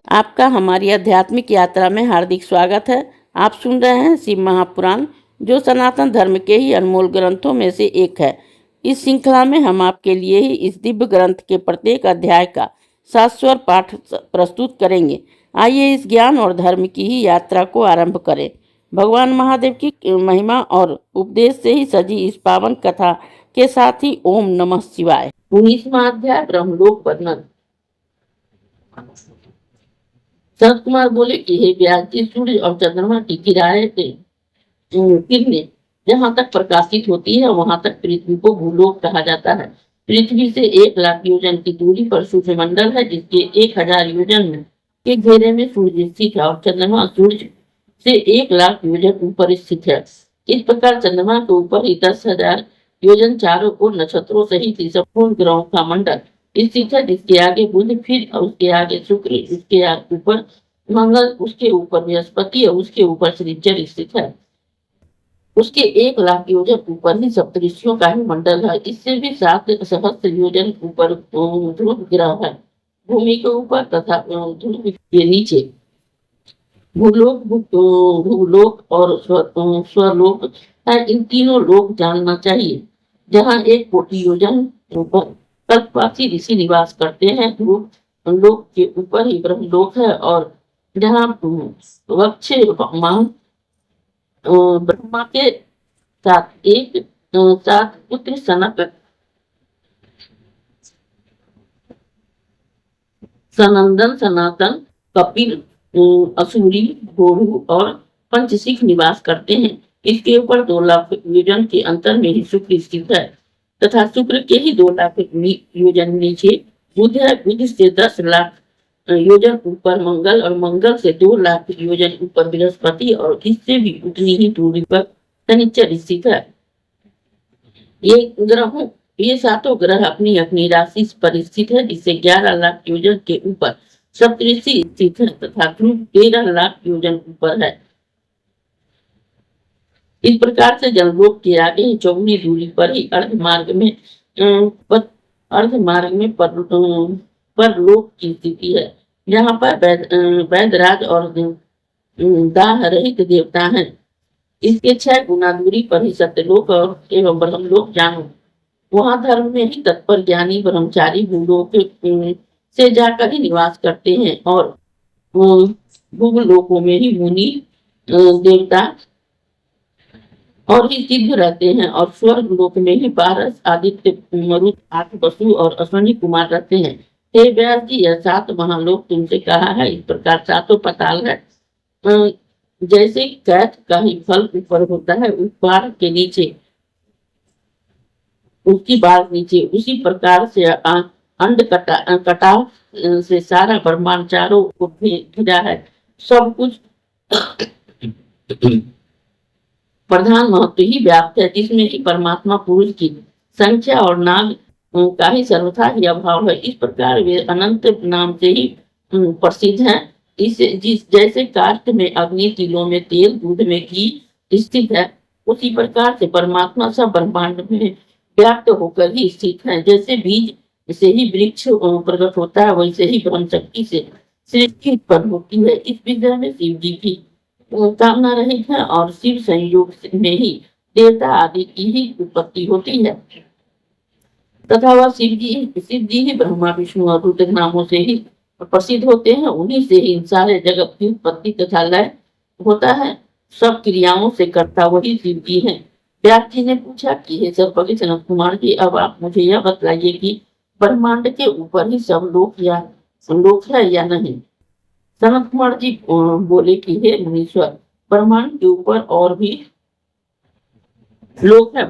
आपका हमारी आध्यात्मिक यात्रा में हार्दिक स्वागत है। आप सुन रहे हैं शिव महापुराण, जो सनातन धर्म के ही अनमोल ग्रंथों में से एक है। इस श्रृंखला में हम आपके लिए ही इस दिव्य ग्रंथ के प्रत्येक अध्याय का शाश्वत पाठ प्रस्तुत करेंगे। आइए इस ज्ञान और धर्म की ही यात्रा को आरंभ करें। भगवान महादेव की महिमा और उपदेश से ही सजी इस पावन कथा के साथ ही ओम नमः शिवाय। 19वां अध्याय ब्रह्मलोक वर्णन। संत कुमार बोले कि हे व्यास जी, सूर्य और चंद्रमा की किरणें जहाँ तक प्रकाशित होती है वहां तक पृथ्वी को भूलोक कहा जाता है। पृथ्वी से 1,00,000 योजन की दूरी पर सूर्यमंडल है, जिसके 1,000 योजन के घेरे में सूर्य स्थित है और चंद्रमा सूर्य से 1,00,000 योजन ऊपर स्थित है। इस प्रकार चंद्रमा के ऊपर ही 10,000 योजन चारों ओर नक्षत्रों सहित संपूर्ण ग्रहों का मंडल स्थित है, जिसके आगे बुध, फिर उसके आगे शुक्र, उसके ऊपर मंगल, उसके ऊपर बृहस्पति और उसके ऊपर शनिचर स्थित है। उसके 1,00,000 योजन ऊपर ही सप्तऋषियों का ही मंडल है। इससे भी 7 सहस्त्र योजन ऊपर ध्रुव ग्रह है। भूमि के ऊपर तथा ध्रुव के नीचे भूलोक, भूलोक और स्वलोक है। इन तीनों लोक जानना चाहिए। जहाँ 1 कोटि योजन ऊपर कल्पवासी ऋषि निवास करते हैं, ध्रुव लोक के ऊपर ही ब्रह्मलोक है और जहाँ वक्ष ब्रह्मा के साथ एक साथ पुत्र सनंदन, सनातन, कपिल, असूरी, घोड़ू और पंचशिख निवास करते हैं। इसके ऊपर 2,00,000 योजन के अंतर में ही शुक्र स्थित है तथा शुक्र के ही 2,00,000 योजन नीचे बुध है। बुध से 10,00,000 योजन ऊपर मंगल और मंगल से 2,00,000 योजन ऊपर बृहस्पति और इससे भी उतनी ही दूरी पर शनिचर स्थित है। ये 7 ग्रह अपनी अपनी राशि पर स्थित है, जिससे 11,00,000 योजन के ऊपर सप्तऋषि स्थित है तथा ध्रुव 13,00,000 योजन ऊपर है। इस प्रकार से जललोक के आगे ही चौगुनी दूरी पर ही अर्धमार्ग में परलोक की स्थिति है, जहाँ पर वैदराज और दाह रहित देवता हैं। इसके 6 गुना दूरी पर ही सत्यलोक और एवं ब्रह्मलोक जानो। वहाँ धर्म में ही तत्पर ज्ञानी ब्रह्मचारी भूलोक से जाकर ही निवास करते हैं और भूलोकों में ही मुनि देवता और ही सिद्ध रहते हैं और स्वर्ग लोक में ही पारस, आदित्य, मरुत, आठ वसु और अश्विनी कुमार रहते हैं। हे व्यास जी, यह 7 महालोक तुमसे कहा है। इस प्रकार 7 पाताल है। जैसे कैथ का ही फल ऊपर होता है उस बाढ़ के नीचे, उसकी बाढ़ नीचे, उसी प्रकार से अंड कटाव से सारा ब्रह्मांड चारों को घिरा है। सब कुछ प्रधान महत्व ही व्याप्त है, जिसमें कि परमात्मा पुरुष की संख्या और नाग का ही सर्वथा ही अभाव है। इस प्रकार वे अनंत नाम से ही प्रसिद्ध हैं। जैसे काष्ठ में अग्नि, तिलों में तेल, दूध में घी स्थित है, उसी प्रकार से परमात्मा सब ब्रह्मांड में व्याप्त होकर ही स्थित है। जैसे बीज से ही वृक्ष प्रकट होता है, वैसे ही ब्रह्म शक्ति से सृष्टि उत्पन्न होती है। इस विषय में शिव जी की कामना रहित है और शिव संयोग में ही देवता आदि की ही उत्पत्ति होती है तथा वह शिव जी ही ब्रह्मा, विष्णु और रुद्र नामों से ही प्रसिद्ध होते हैं। उन्हीं से ही सारे जगत की उत्पत्ति तथा लय होता है। सब क्रियाओं से करता वही शिव जी है। व्यास जी ने पूछा कि हे सर्वज्ञ सनत कुमार जी, अब आप मुझे यह बतलाइए कि ब्रह्मांड के ऊपर ही सब लोक है या नहीं। सनत कुमार जी बोले कि हे मुनीश्वर, ब्रह्मांड के ऊपर और भी लोक है।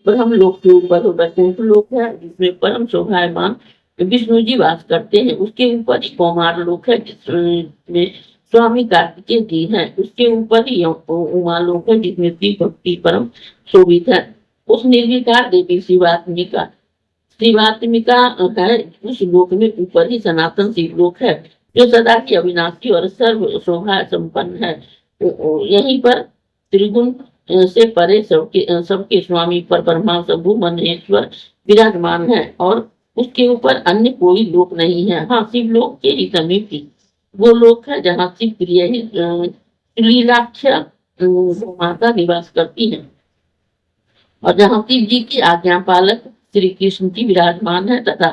ब्रह्मलोक के ऊपर वैकुंठ लोक है, जिसमें परम शोभायमान विष्णु जी वास करते हैं। उसके ऊपर ही कौमार लोक है, जिसमें स्वामी कार्तिकेय जी हैं। उसके ऊपर ही उमा लोक है, जिसमें श्री भक्ति परम शोभित है। उस निर्विकार देवी शिवात्मिका है। उस लोक में ऊपर ही सनातन शिव लोक है, जो सदा की अविनाशी और सर्व शोभा संपन्न है। यहीं पर त्रिगुण से परे सबके स्वामी पर ब्रह्मा शंभु महेश्वर विराजमान है और उसके ऊपर अन्य कोई लोक नहीं है। हाँ, शिव लोक के ही समीप वो लोक है जहाँ शिव प्रिय ही लीलाक्ष माता निवास करती हैं और जहाँ शिव जी की आज्ञा पालक श्री कृष्ण जी विराजमान है तथा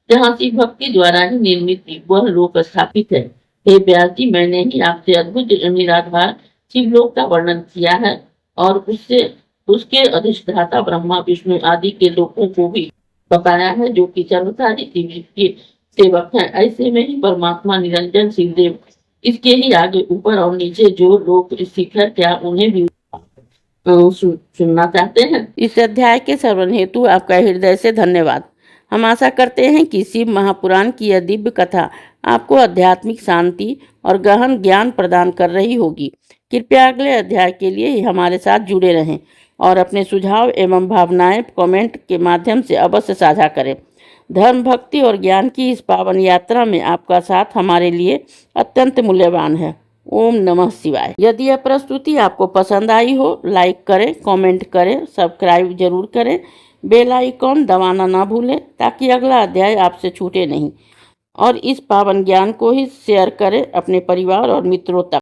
जहाँ शिव भक्ति द्वारा ही निर्मित वह लोक स्थापित है। हे व्यास जी, मैंने ही आपसे अद्भुत निराधार शिवलोक का वर्णन किया है और उससे उसके अधिष्ठाता ब्रह्मा विष्णु आदि के लोकों को भी बताया है जो कि सर्वसारी शिव जी के सेवक हैं। ऐसे में ही परमात्मा निरंजन शिवदेव इसके ही आगे ऊपर और नीचे जो लोग स्थित है, क्या उन्हें भी सुनना चाहते हैं? इस अध्याय के श्रवण हेतु आपका हृदय से धन्यवाद। हम आशा करते हैं कि शिव महापुराण की यह दिव्य कथा आपको आध्यात्मिक शांति और गहन ज्ञान प्रदान कर रही होगी। कृपया अगले अध्याय के लिए हमारे साथ जुड़े रहें और अपने सुझाव एवं भावनाएं कमेंट के माध्यम से अवश्य साझा करें। धर्म, भक्ति और ज्ञान की इस पावन यात्रा में आपका साथ हमारे लिए अत्यंत मूल्यवान है। ओम नमः शिवाय। यदि यह प्रस्तुति आपको पसंद आई हो, लाइक करें, कमेंट करें, सब्सक्राइब जरूर करें, बेल आइकॉन दबाना ना भूलें ताकि अगला अध्याय आपसे छूटे नहीं। और इस पावन ज्ञान को ही शेयर करें अपने परिवार और मित्रों तक।